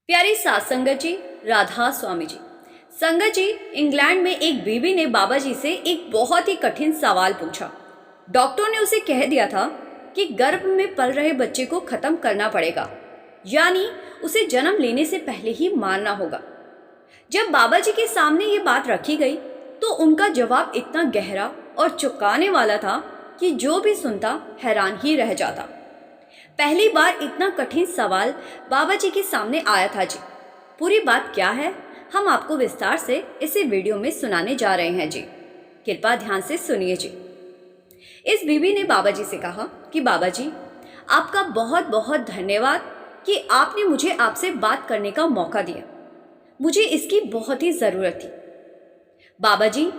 प्यारी सास संगत जी, राधा स्वामी जी। संगत जी, इंग्लैंड में एक बीवी ने बाबा जी से एक बहुत ही कठिन सवाल पूछा। डॉक्टर ने उसे कह दिया था कि गर्भ में पल रहे बच्चे को खत्म करना पड़ेगा, यानी उसे जन्म लेने से पहले ही मारना होगा। जब बाबा जी के सामने ये बात रखी गई तो उनका जवाब इतना गहरा और चौंकाने वाला था कि जो भी सुनता हैरान ही रह जाता। पहली बार इतना कठिन सवाल बाबा जी के सामने आया था जी। पूरी बात क्या है, हम आपको विस्तार से इसी वीडियो में सुनाने जा रहे हैं जी। कृपया ध्यान से सुनिए जी। इस बीवी ने बाबा जी से कहा कि बाबा जी, आपका बहुत बहुत धन्यवाद कि आपने मुझे आपसे बात करने का मौका दिया। मुझे इसकी बहुत ही ज़रूरत थी। बाबा जी,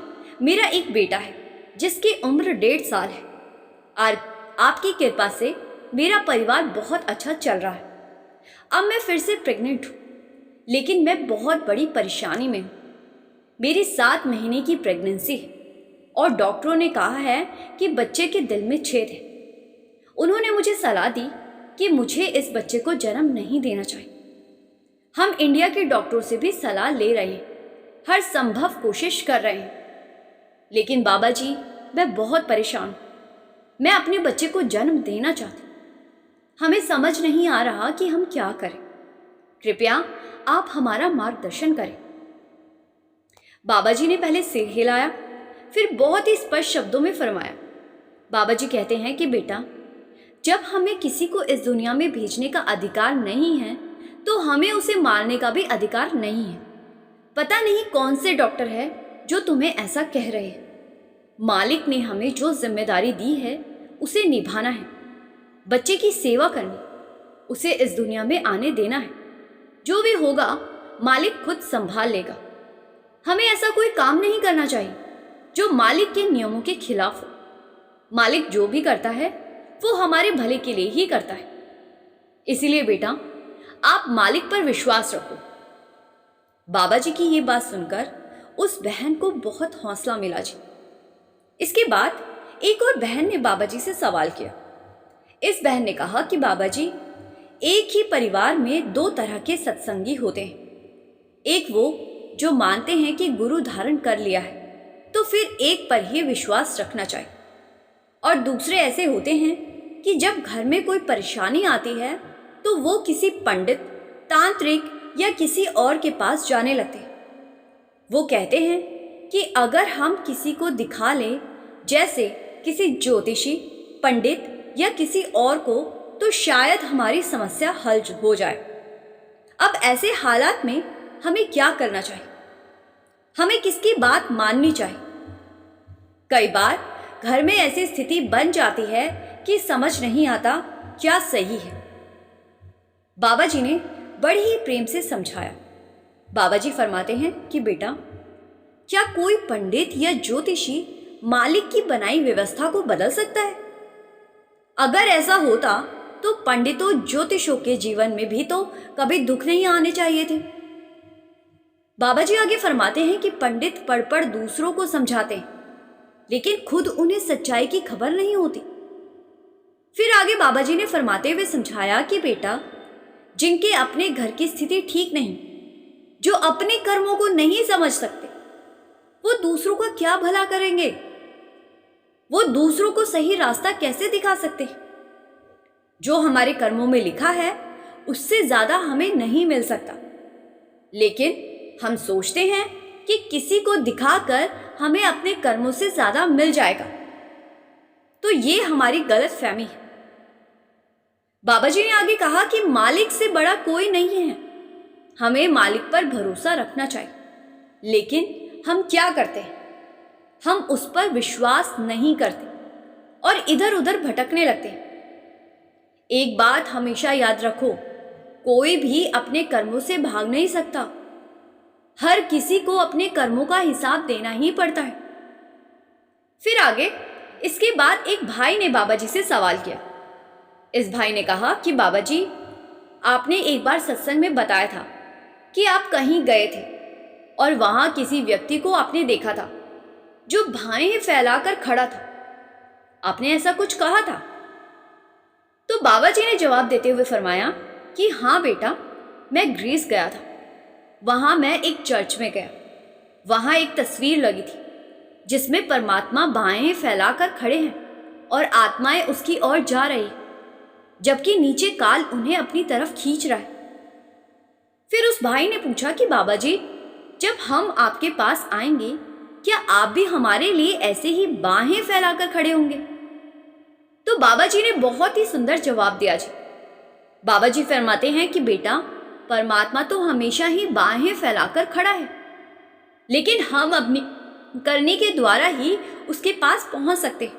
मेरा एक बेटा है जिसकी उम्र 1.5 साल है और आपकी कृपा से मेरा परिवार बहुत अच्छा चल रहा है। अब मैं फिर से प्रेग्नेंट हूँ, लेकिन मैं बहुत बड़ी परेशानी में हूँ। मेरी 7 महीने की प्रेगनेंसी है और डॉक्टरों ने कहा है कि बच्चे के दिल में छेद है। उन्होंने मुझे सलाह दी कि मुझे इस बच्चे को जन्म नहीं देना चाहिए। हम इंडिया के डॉक्टरों से भी सलाह ले रहे हैं, हर संभव कोशिश कर रहे हैं, लेकिन बाबा जी, मैं बहुत परेशान हूँ। मैं अपने बच्चे को जन्म देना चाहती हूँ। हमें समझ नहीं आ रहा कि हम क्या करें। कृपया आप हमारा मार्गदर्शन करें। बाबा जी ने पहले सिर हिलाया, फिर बहुत ही स्पष्ट शब्दों में फरमाया। बाबा जी कहते हैं कि बेटा, जब हमें किसी को इस दुनिया में भेजने का अधिकार नहीं है तो हमें उसे मारने का भी अधिकार नहीं है। पता नहीं कौन से डॉक्टर है जो तुम्हें ऐसा कह रहे हैं। मालिक ने हमें जो जिम्मेदारी दी है उसे निभाना है, बच्चे की सेवा करनी, उसे इस दुनिया में आने देना है। जो भी होगा मालिक खुद संभाल लेगा। हमें ऐसा कोई काम नहीं करना चाहिए जो मालिक के नियमों के खिलाफ हो। मालिक जो भी करता है वो हमारे भले के लिए ही करता है। इसीलिए बेटा, आप मालिक पर विश्वास रखो। बाबा जी की ये बात सुनकर उस बहन को बहुत हौसला मिला जी। इसके बाद एक और बहन ने बाबा जी से सवाल किया। इस बहन ने कहा कि बाबा जी, एक ही परिवार में 2 तरह के सत्संगी होते हैं। एक वो जो मानते हैं कि गुरु धारण कर लिया है तो फिर एक पर ही विश्वास रखना चाहिए, और दूसरे ऐसे होते हैं कि जब घर में कोई परेशानी आती है तो वो किसी पंडित, तांत्रिक या किसी और के पास जाने लगते हैं। वो कहते हैं कि अगर हम किसी को दिखा लें, जैसे किसी ज्योतिषी, पंडित या किसी और को, तो शायद हमारी समस्या हल हो जाए। अब ऐसे हालात में हमें क्या करना चाहिए? हमें किसकी बात माननी चाहिए? कई बार घर में ऐसी स्थिति बन जाती है कि समझ नहीं आता क्या सही है। बाबा जी ने बड़े ही प्रेम से समझाया। बाबा जी फरमाते हैं कि बेटा, क्या कोई पंडित या ज्योतिषी मालिक की बनाई व्यवस्था को बदल सकता है? अगर ऐसा होता तो पंडितों, ज्योतिषों के जीवन में भी तो कभी दुख नहीं आने चाहिए थे। बाबा जी आगे फरमाते हैं कि पंडित पढ़ पढ़ दूसरों को समझाते हैं, लेकिन खुद उन्हें सच्चाई की खबर नहीं होती। फिर आगे बाबा जी ने फरमाते हुए समझाया कि बेटा, जिनके अपने घर की स्थिति ठीक नहीं, जो अपने कर्मों को नहीं समझ सकते, वो दूसरों का क्या भला करेंगे? वो दूसरों को सही रास्ता कैसे दिखा सकते? जो हमारे कर्मों में लिखा है उससे ज्यादा हमें नहीं मिल सकता, लेकिन हम सोचते हैं कि किसी को दिखाकर हमें अपने कर्मों से ज्यादा मिल जाएगा। तो ये हमारी गलत फहमी है। बाबा जी ने आगे कहा कि मालिक से बड़ा कोई नहीं है। हमें मालिक पर भरोसा रखना चाहिए, लेकिन हम क्या करते हैं? हम उस पर विश्वास नहीं करते और इधर उधर भटकने लगते हैं। एक बात हमेशा याद रखो, कोई भी अपने कर्मों से भाग नहीं सकता। हर किसी को अपने कर्मों का हिसाब देना ही पड़ता है। फिर आगे इसके बाद एक भाई ने बाबा जी से सवाल किया। इस भाई ने कहा कि बाबा जी, आपने एक बार सत्संग में बताया था कि आप कहीं गए थे और वहां किसी व्यक्ति को आपने देखा था जो बाहें फैलाकर खड़ा था। आपने ऐसा कुछ कहा था? तो बाबा जी ने जवाब देते हुए फरमाया कि हाँ बेटा, मैं ग्रीस गया था। वहाँ मैं एक चर्च में गया। वहाँ एक तस्वीर लगी थी जिसमें परमात्मा बाहें फैलाकर खड़े हैं और आत्माएं उसकी ओर जा रही, जबकि नीचे काल उन्हें अपनी तरफ खींच रहा है। फिर उस भाई ने पूछा कि बाबा जी, जब हम आपके पास आएंगे क्या आप भी हमारे लिए ऐसे ही बाहें फैलाकर खड़े होंगे? तो बाबा जी ने बहुत ही सुंदर जवाब दिया जी। बाबा जी फरमाते हैं कि बेटा, परमात्मा तो हमेशा ही बाहें फैलाकर खड़ा है, लेकिन हम अपनी करने के द्वारा ही उसके पास पहुंच सकते हैं।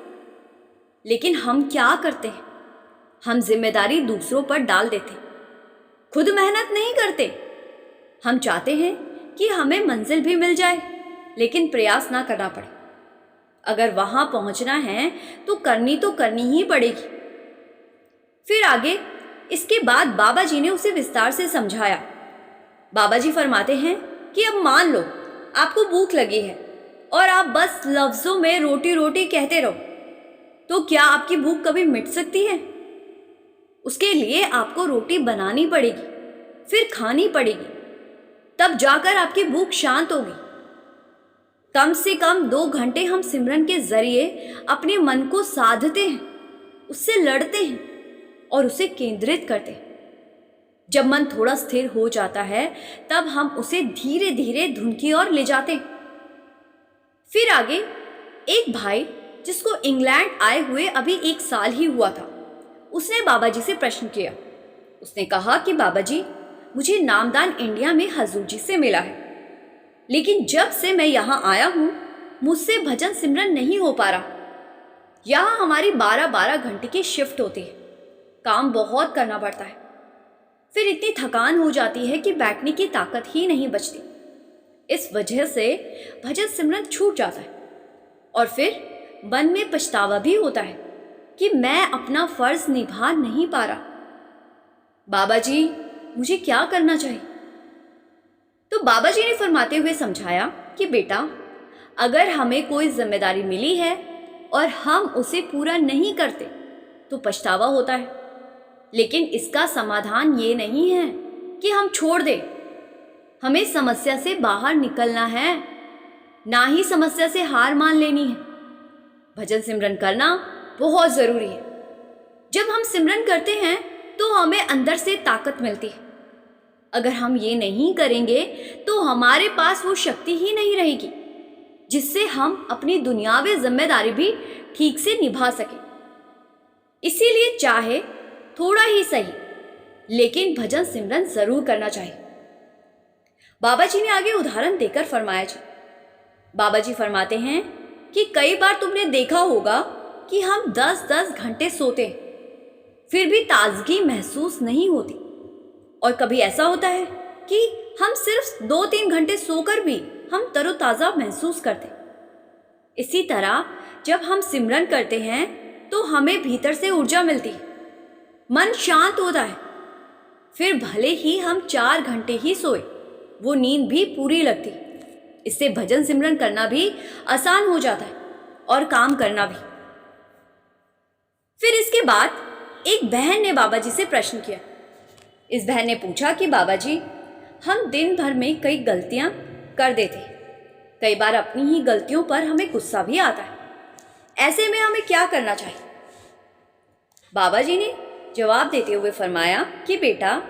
लेकिन हम क्या करते हैं? हम जिम्मेदारी दूसरों पर डाल देते, खुद मेहनत नहीं करते। हम चाहते हैं कि हमें मंजिल भी मिल जाए, लेकिन प्रयास ना करना पड़े। अगर वहां पहुंचना है तो करनी ही पड़ेगी। फिर आगे इसके बाद बाबा जी ने उसे विस्तार से समझाया। बाबा जी फरमाते हैं कि अब मान लो आपको भूख लगी है और आप बस लफ्जों में रोटी रोटी कहते रहो, तो क्या आपकी भूख कभी मिट सकती है? उसके लिए आपको रोटी बनानी पड़ेगी, फिर खानी पड़ेगी, तब जाकर आपकी भूख शांत होगी। कम से कम 2 घंटे हम सिमरन के जरिए अपने मन को साधते हैं, उससे लड़ते हैं और उसे केंद्रित करते हैं। जब मन थोड़ा स्थिर हो जाता है तब हम उसे धीरे धीरे धुन की ओर ले जाते हैं। फिर आगे एक भाई जिसको इंग्लैंड आए हुए अभी 1 साल ही हुआ था, उसने बाबा जी से प्रश्न किया। उसने कहा कि बाबा जी, मुझे नामदान इंडिया में हजूर जी से मिला है, लेकिन जब से मैं यहाँ आया हूँ मुझसे भजन सिमरन नहीं हो पा रहा। यहाँ हमारी 12-12 घंटे की शिफ्ट होती है, काम बहुत करना पड़ता है, फिर इतनी थकान हो जाती है कि बैठने की ताकत ही नहीं बचती। इस वजह से भजन सिमरन छूट जाता है और फिर मन में पछतावा भी होता है कि मैं अपना फर्ज निभा नहीं पा रहा। बाबा जी, मुझे क्या करना चाहिए? तो बाबा जी ने फरमाते हुए समझाया कि बेटा, अगर हमें कोई जिम्मेदारी मिली है और हम उसे पूरा नहीं करते तो पछतावा होता है, लेकिन इसका समाधान ये नहीं है कि हम छोड़ दें। हमें समस्या से बाहर निकलना है, ना ही समस्या से हार मान लेनी है। भजन सिमरन करना बहुत ज़रूरी है। जब हम सिमरन करते हैं तो हमें अंदर से ताकत मिलती है। अगर हम ये नहीं करेंगे तो हमारे पास वो शक्ति ही नहीं रहेगी जिससे हम अपनी दुनियावी जिम्मेदारी भी ठीक से निभा सकें। इसीलिए चाहे थोड़ा ही सही, लेकिन भजन सिमरन जरूर करना चाहिए। बाबा जी ने आगे उदाहरण देकर फरमाया जी। बाबा जी फरमाते हैं कि कई बार तुमने देखा होगा कि हम 10-10 घंटे सोते हैं, फिर भी ताजगी महसूस नहीं होती, और कभी ऐसा होता है कि हम सिर्फ 2-3 घंटे सोकर भी हम तरोताज़ा महसूस करते। इसी तरह जब हम सिमरन करते हैं तो हमें भीतर से ऊर्जा मिलती है, मन शांत होता है। फिर भले ही हम 4 घंटे ही सोए, वो नींद भी पूरी लगती है। इससे भजन सिमरन करना भी आसान हो जाता है और काम करना भी। फिर इसके बाद एक बहन ने बाबा जी से प्रश्न किया। इस बहन ने पूछा कि बाबा जी, हम दिन भर में कई गलतियां कर देते हैं, कई बार अपनी ही गलतियों पर हमें गुस्सा भी आता है, ऐसे में हमें क्या करना चाहिए? बाबा जी ने जवाब देते हुए फरमाया कि बेटा,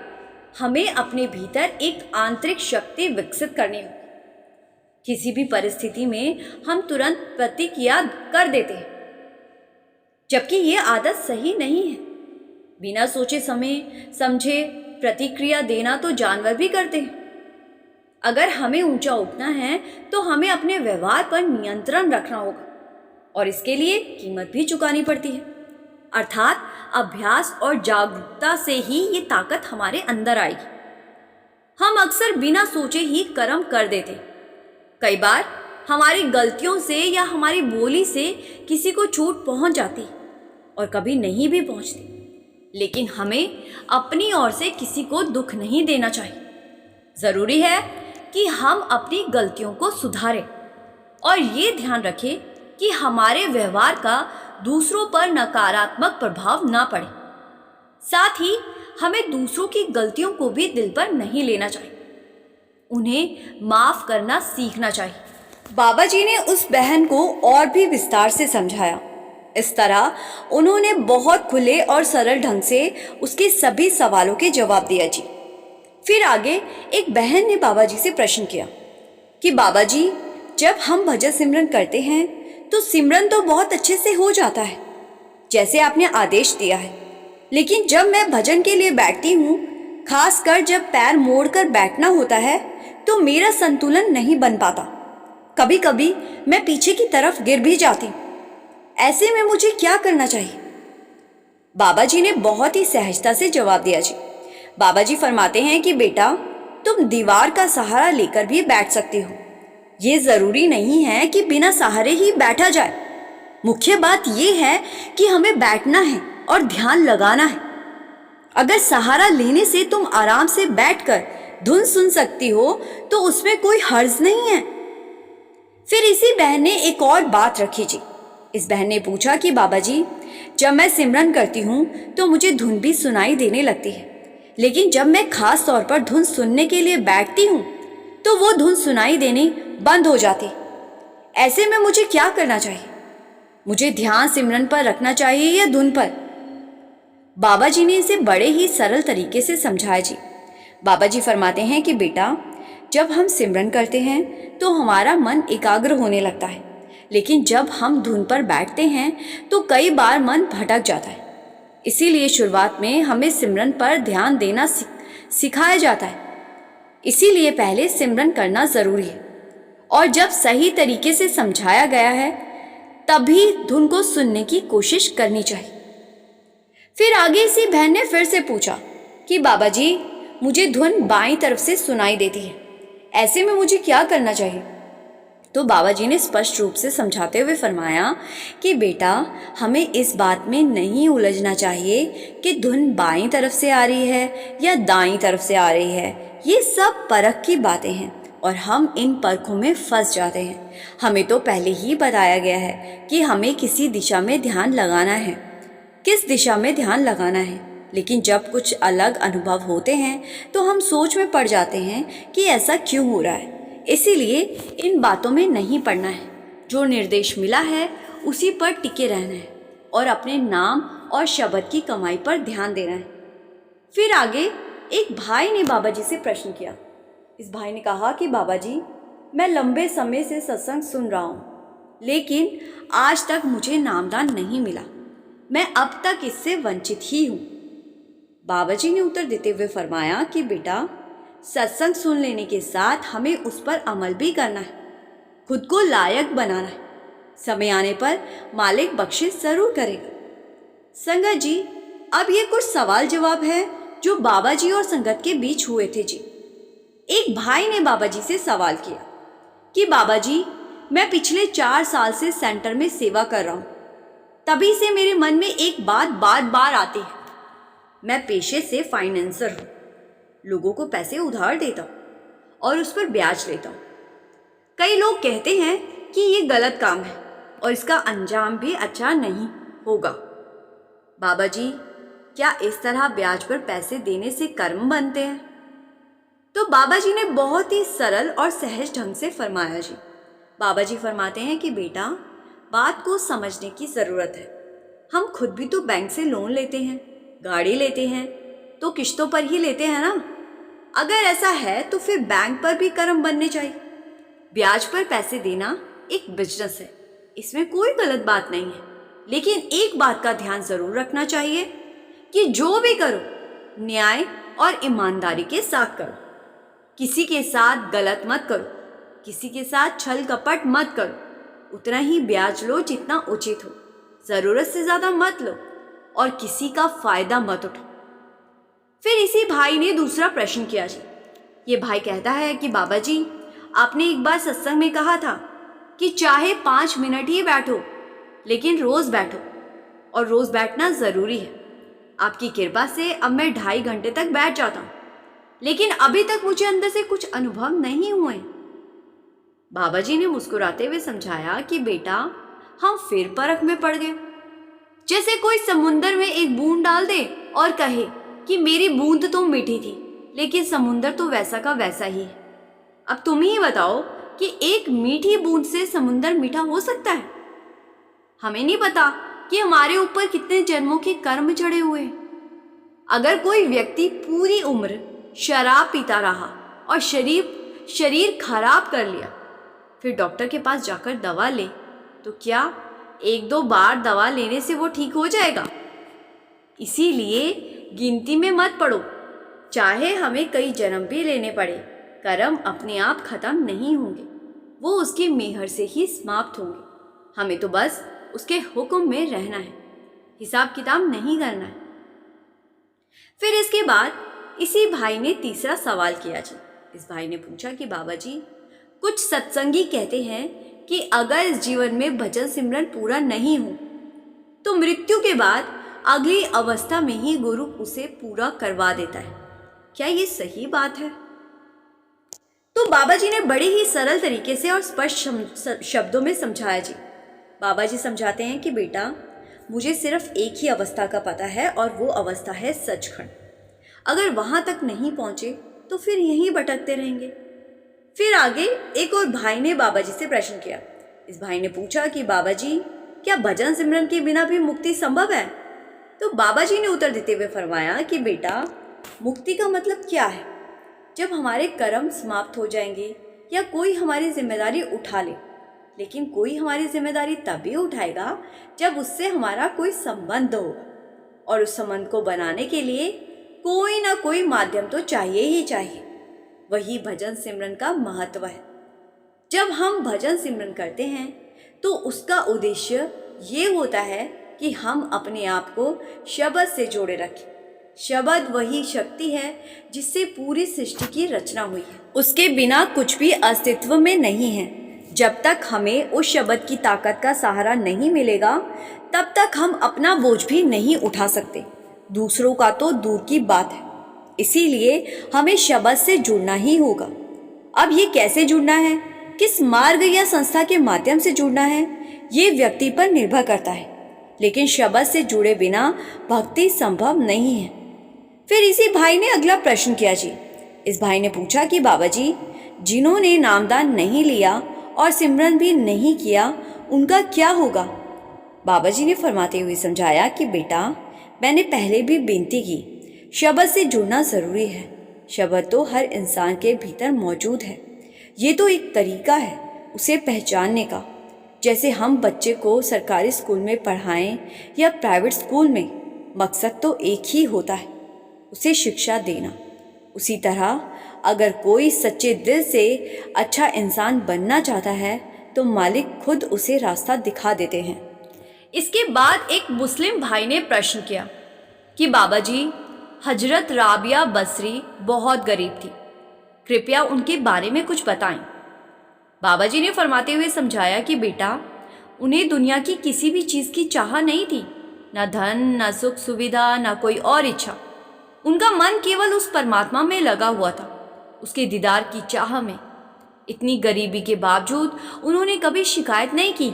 हमें अपने भीतर एक आंतरिक शक्ति विकसित करनी होगी। किसी भी परिस्थिति में हम तुरंत प्रतिक्रिया कर देते हैं, जबकि ये आदत सही नहीं है। बिना सोचे समझे प्रतिक्रिया देना तो जानवर भी करते हैं। अगर हमें ऊंचा उठना है तो हमें अपने व्यवहार पर नियंत्रण रखना होगा, और इसके लिए कीमत भी चुकानी पड़ती है। अर्थात अभ्यास और जागरूकता से ही ये ताकत हमारे अंदर आएगी। हम अक्सर बिना सोचे ही कर्म कर देते। कई बार हमारी गलतियों से या हमारी बोली से किसी को चोट पहुंच जाती और कभी नहीं भी पहुंचती, लेकिन हमें अपनी ओर से किसी को दुख नहीं देना चाहिए। ज़रूरी है कि हम अपनी गलतियों को सुधारें और ये ध्यान रखें कि हमारे व्यवहार का दूसरों पर नकारात्मक प्रभाव ना पड़े। साथ ही हमें दूसरों की गलतियों को भी दिल पर नहीं लेना चाहिए, उन्हें माफ करना सीखना चाहिए। बाबा जी ने उस बहन को और भी विस्तार से समझाया। इस तरह उन्होंने बहुत खुले और सरल ढंग से उसके सभी सवालों के जवाब दिया जी। फिर आगे एक बहन ने बाबा जी से प्रश्न किया कि बाबा जी, जब हम भजन सिमरन करते हैं तो सिमरन तो बहुत अच्छे से हो जाता है जैसे आपने आदेश दिया है, लेकिन जब मैं भजन के लिए बैठती हूँ, खासकर जब पैर मोड़कर बैठना होता है, तो मेरा संतुलन नहीं बन पाता। कभी कभी मैं पीछे की तरफ गिर भी जाती हूँ। ऐसे में मुझे क्या करना चाहिए? बाबा जी ने बहुत ही सहजता से जवाब दिया जी। बाबा जी फरमाते हैं कि बेटा, तुम दीवार का सहारा लेकर भी बैठ सकती हो। ये जरूरी नहीं है कि बिना सहारे ही बैठा जाए। मुख्य बात यह है कि हमें बैठना है और ध्यान लगाना है। अगर सहारा लेने से तुम आराम से बैठकर धुन सुन सकती हो तो उसमें कोई हर्ज नहीं है। फिर इसी बहन ने एक और बात रखी जी। इस बहन ने पूछा कि बाबा जी, जब मैं सिमरन करती हूँ तो मुझे धुन भी सुनाई देने लगती है, लेकिन जब मैं खास तौर पर धुन सुनने के लिए बैठती हूँ तो वो धुन सुनाई देनी बंद हो जाती। ऐसे में मुझे क्या करना चाहिए? मुझे ध्यान सिमरन पर रखना चाहिए या धुन पर? बाबा जी ने इसे बड़े ही सरल तरीके से समझाया जी। बाबा जी फरमाते हैं कि बेटा, जब हम सिमरन करते हैं तो हमारा मन एकाग्र होने लगता है, लेकिन जब हम धुन पर बैठते हैं तो कई बार मन भटक जाता है। इसीलिए शुरुआत में हमें सिमरन पर ध्यान देना सिखाया जाता है। इसीलिए पहले सिमरन करना ज़रूरी है, और जब सही तरीके से समझाया गया है तभी धुन को सुनने की कोशिश करनी चाहिए। फिर आगे इसी बहन ने फिर से पूछा कि बाबा जी, मुझे धुन बाईं तरफ से सुनाई देती है, ऐसे में मुझे क्या करना चाहिए? तो बाबा जी ने स्पष्ट रूप से समझाते हुए फरमाया कि बेटा, हमें इस बात में नहीं उलझना चाहिए कि धुन बाईं तरफ से आ रही है या दाईं तरफ से आ रही है। ये सब परख की बातें हैं और हम इन परखों में फंस जाते हैं। हमें तो पहले ही बताया गया है कि हमें किसी दिशा में ध्यान लगाना है, किस दिशा में ध्यान लगाना है, लेकिन जब कुछ अलग अनुभव होते हैं तो हम सोच में पड़ जाते हैं कि ऐसा क्यों हो रहा है। इसीलिए इन बातों में नहीं पड़ना है। जो निर्देश मिला है उसी पर टिके रहना है और अपने नाम और शब्द की कमाई पर ध्यान देना है। फिर आगे एक भाई ने बाबा जी से प्रश्न किया। इस भाई ने कहा कि बाबा जी, मैं लंबे समय से सत्संग सुन रहा हूँ, लेकिन आज तक मुझे नामदान नहीं मिला। मैं अब तक इससे वंचित ही हूँ। बाबा जी ने उत्तर देते हुए फरमाया कि बेटा, सत्संग सुन लेने के साथ हमें उस पर अमल भी करना है, खुद को लायक बनाना है। समय आने पर मालिक बख्शिश जरूर करेगा। संगत जी, अब ये कुछ सवाल जवाब है जो बाबा जी और संगत के बीच हुए थे जी। एक भाई ने बाबा जी से सवाल किया कि बाबा जी, मैं पिछले 4 साल से सेंटर में सेवा कर रहा हूँ। तभी से मेरे मन में एक बात बार बार आती है। मैं पेशे से फाइनेंसर हूँ, लोगों को पैसे उधार देता हूँ और उस पर ब्याज लेता हूँ। कई लोग कहते हैं कि ये गलत काम है और इसका अंजाम भी अच्छा नहीं होगा। बाबा जी, क्या इस तरह ब्याज पर पैसे देने से कर्म बनते हैं? तो बाबा जी ने बहुत ही सरल और सहज ढंग से फरमाया जी। बाबा जी फरमाते हैं कि बेटा, बात को समझने की ज़रूरत है। हम खुद भी तो बैंक से लोन लेते हैं, गाड़ी लेते हैं, तो किश्तों पर ही लेते हैं ना। अगर ऐसा है तो फिर बैंक पर भी कर्म बनने चाहिए। ब्याज पर पैसे देना एक बिजनेस है, इसमें कोई गलत बात नहीं है, लेकिन एक बात का ध्यान ज़रूर रखना चाहिए कि जो भी करो न्याय और ईमानदारी के साथ करो। किसी के साथ गलत मत करो, किसी के साथ छल कपट मत करो। उतना ही ब्याज लो जितना उचित हो, ज़रूरत से ज़्यादा मत लो और किसी का फ़ायदा मत उठाओ। फिर इसी भाई ने दूसरा प्रश्न किया जी। ये भाई कहता है कि बाबा जी, आपने एक बार सत्संग में कहा था कि चाहे 5 मिनट ही बैठो, लेकिन रोज़ बैठो, और रोज़ बैठना ज़रूरी है। आपकी कृपा से अब मैं 2.5 घंटे तक बैठ जाता हूँ, लेकिन अभी तक मुझे अंदर से कुछ अनुभव नहीं हुए। बाबा जी ने मुस्कुराते हुए समझाया कि बेटा, हम फिर परख में पड़ गए। जैसे कोई समुंदर में एक बूंद डाल दे और कहे कि मेरी बूंद तो मीठी थी, लेकिन समुंदर तो वैसा का वैसा ही है। अब तुम ही बताओ कि एक मीठी बूंद से समुंदर मीठा हो सकता है? हमें नहीं पता कि हमारे ऊपर कितने जन्मों के कर्म चढ़े हुए हैं। अगर कोई व्यक्ति पूरी उम्र शराब पीता रहा और शरीर खराब कर लिया, फिर डॉक्टर के पास जाकर दवा ले, तो क्या 1-2 बार दवा लेने से वो ठीक हो जाएगा? इसीलिए गिनती में मत पड़ो। चाहे हमें कई जन्म भी लेने पड़े, कर्म अपने आप खत्म नहीं होंगे, वो उसकी मेहर से ही समाप्त होंगे। हमें तो बस उसके हुक्म में रहना है, हिसाब किताब नहीं करना है। फिर इसके बाद इसी भाई ने तीसरा सवाल किया जी। इस भाई ने पूछा कि बाबा जी, कुछ सत्संगी कहते हैं कि अगर इस जीवन में भजन सिमरन पूरा नहीं हो तो मृत्यु के बाद अगली अवस्था में ही गुरु उसे पूरा करवा देता है। क्या ये सही बात है? तो बाबा जी ने बड़े ही सरल तरीके से और स्पष्ट शब्दों में समझाया जी। बाबा जी समझाते हैं कि बेटा, मुझे सिर्फ एक ही अवस्था का पता है और वो अवस्था है सचखंड। अगर वहां तक नहीं पहुंचे तो फिर यहीं भटकते रहेंगे। फिर आगे एक और भाई ने बाबा जी से प्रश्न किया। इस भाई ने पूछा कि बाबा जी, क्या भजन सिमरन के बिना भी मुक्ति संभव है? तो बाबा जी ने उत्तर देते हुए फरमाया कि बेटा, मुक्ति का मतलब क्या है? जब हमारे कर्म समाप्त हो जाएंगे या कोई हमारी जिम्मेदारी उठा ले। लेकिन कोई हमारी जिम्मेदारी तभी उठाएगा जब उससे हमारा कोई संबंध होगा, और उस संबंध को बनाने के लिए कोई ना कोई माध्यम तो चाहिए ही चाहिए। वही भजन सिमरन का महत्व है। जब हम भजन सिमरन करते हैं तो उसका उद्देश्य ये होता है कि हम अपने आप को शब्द से जोड़े रखें। शब्द वही शक्ति है जिससे पूरी सृष्टि की रचना हुई है। उसके बिना कुछ भी अस्तित्व में नहीं है। जब तक हमें उस शब्द की ताकत का सहारा नहीं मिलेगा, तब तक हम अपना बोझ भी नहीं उठा सकते, दूसरों का तो दूर की बात है। इसीलिए हमें शब्द से जुड़ना ही होगा। अब ये कैसे जुड़ना है, किस मार्ग या संस्था के माध्यम से जुड़ना है, ये व्यक्ति पर निर्भर करता है। लेकिन शब्द से जुड़े बिना भक्ति संभव नहीं है। फिर इसी भाई ने अगला प्रश्न किया जी। इस भाई ने पूछा कि बाबा जी, जिन्होंने नामदान नहीं लिया और सिमरन भी नहीं किया, उनका क्या होगा? बाबा जी ने फरमाते हुए समझाया कि बेटा, मैंने पहले भी बेनती की, शब्द से जुड़ना ज़रूरी है। शब्द तो हर इंसान के भीतर मौजूद है। ये तो एक तरीका है उसे पहचानने का। जैसे हम बच्चे को सरकारी स्कूल में पढ़ाएं या प्राइवेट स्कूल में, मकसद तो एक ही होता है, उसे शिक्षा देना। उसी तरह अगर कोई सच्चे दिल से अच्छा इंसान बनना चाहता है तो मालिक खुद उसे रास्ता दिखा देते हैं। इसके बाद एक मुस्लिम भाई ने प्रश्न किया कि बाबा जी, हजरत राबिया बसरी बहुत गरीब थी, कृपया उनके बारे में कुछ बताएं। बाबा जी ने फरमाते हुए समझाया कि बेटा, उन्हें दुनिया की किसी भी चीज़ की चाह नहीं थी, न धन, न सुख सुविधा, न कोई और इच्छा। उनका मन केवल उस परमात्मा में लगा हुआ था, उसके दीदार की चाह में। इतनी गरीबी के बावजूद उन्होंने कभी शिकायत नहीं की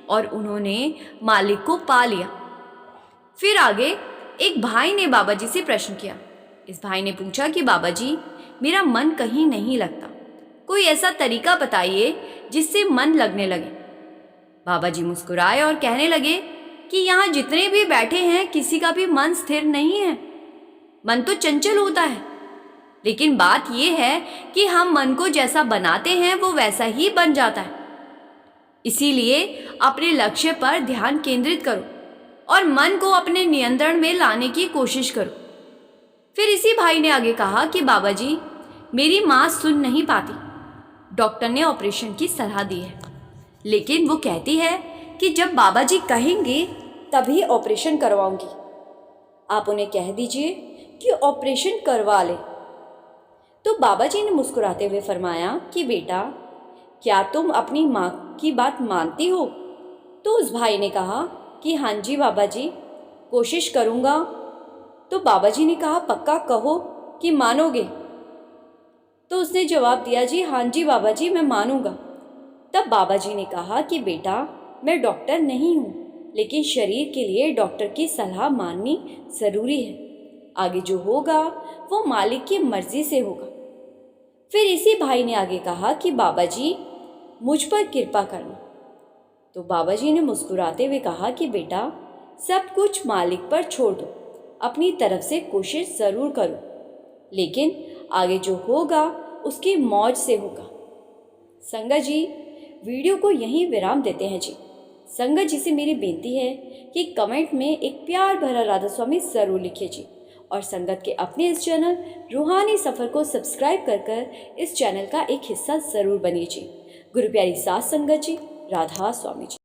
और उन्होंने मालिक को पा लिया। फिर आगे एक भाई ने बाबा जी से प्रश्न किया। इस भाई ने पूछा कि बाबा जी, मेरा मन कहीं नहीं लगता, कोई ऐसा तरीका बताइए जिससे मन लगने लगे। बाबा जी मुस्कुराए और कहने लगे कि यहाँ जितने भी बैठे हैं, किसी का भी मन स्थिर नहीं है। मन तो चंचल होता है, लेकिन बात यह है कि हम मन को जैसा बनाते हैं वो वैसा ही बन जाता है। इसीलिए अपने लक्ष्य पर ध्यान केंद्रित करो और मन को अपने नियंत्रण में लाने की कोशिश करो। फिर इसी भाई ने आगे कहा कि बाबा जी, मेरी माँ सुन नहीं पाती, डॉक्टर ने ऑपरेशन की सलाह दी है, लेकिन वो कहती है कि जब बाबा जी कहेंगे तभी ऑपरेशन करवाऊंगी। आप उन्हें कह दीजिए कि ऑपरेशन करवा ले। तो बाबा जी ने मुस्कुराते हुए फरमाया कि बेटा, क्या तुम अपनी माँ की बात मानती हो? तो उस भाई ने कहा कि हाँ जी बाबा जी, कोशिश करूँगा। तो बाबा जी ने कहा, पक्का कहो कि मानोगे? तो उसने जवाब दिया, जी हाँ जी बाबा जी, मैं मानूंगा। तब बाबा जी ने कहा कि बेटा, मैं डॉक्टर नहीं हूँ, लेकिन शरीर के लिए डॉक्टर की सलाह माननी ज़रूरी है। आगे जो होगा वो मालिक की मर्जी से होगा। फिर इसी भाई ने आगे कहा कि बाबा जी मुझ पर कृपा करना। तो बाबा जी ने मुस्कुराते हुए कहा कि बेटा सब कुछ मालिक पर छोड़ दो, अपनी तरफ से कोशिश ज़रूर करो, लेकिन आगे जो होगा उसकी मौज से होगा। संगत जी वीडियो को यहीं विराम देते हैं जी। संगत जी से मेरी बेनती है कि कमेंट में एक प्यार भरा राधा स्वामी ज़रूर लिखिए जी, और संगत के अपने इस चैनल रूहानी सफ़र को सब्सक्राइब कर इस चैनल का एक हिस्सा ज़रूर बनिए जी। गुरु प्यारी साथ संगत जी, राधा स्वामी जी।